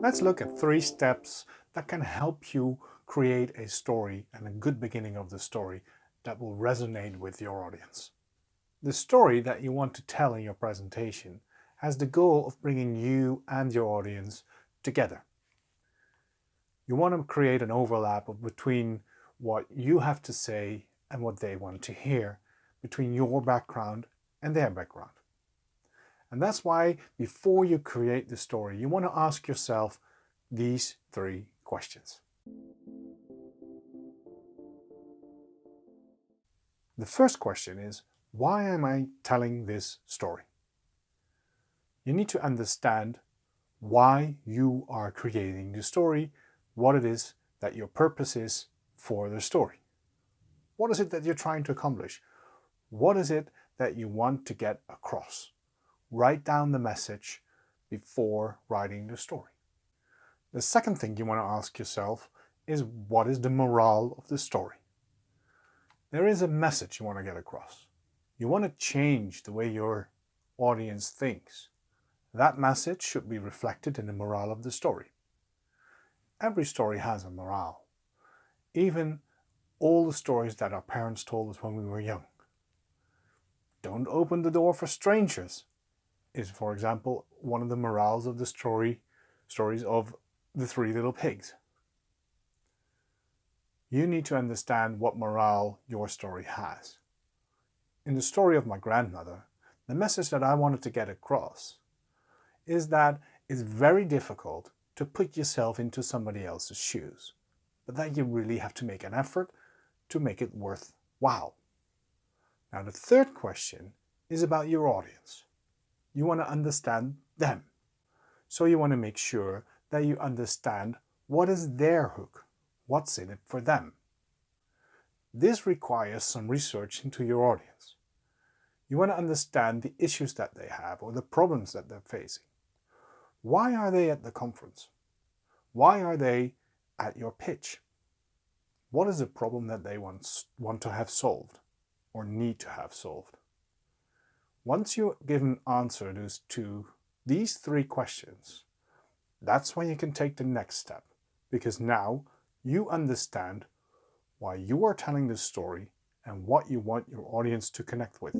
Let's look at 3 steps that can help you create a story and a good beginning of the story that will resonate with your audience. The story that you want to tell in your presentation has the goal of bringing you and your audience together. You want to create an overlap between what you have to say and what they want to hear, between your background and their background. And that's why before you create the story, you want to ask yourself these 3 questions. The first question is, why am I telling this story? You need to understand why you are creating the story, what it is that your purpose is for the story. What is it that you're trying to accomplish? What is it that you want to get across? Write down the message before writing the story. The second thing you want to ask yourself is, what is the morale of the story? There is a message you want to get across. You want to change the way your audience thinks. That message should be reflected in the morale of the story. Every story has a morale. Even all the stories that our parents told us when we were young. Don't open the door for strangers is, for example, one of the morals of the stories of the 3 little pigs. You need to understand what morale your story has. In the story of my grandmother, the message that I wanted to get across is that it's very difficult to put yourself into somebody else's shoes, but that you really have to make an effort to make it worthwhile. Now, the third question is about your audience. You want to understand them. So you want to make sure that you understand what is their hook, what's in it for them. This requires some research into your audience. You want to understand the issues that they have or the problems that they're facing. Why are they at the conference? Why are they at your pitch? What is the problem that they want to have solved or need to have solved? Once you give an answer to these 3 questions, that's when you can take the next step, because now you understand why you are telling this story and what you want your audience to connect with.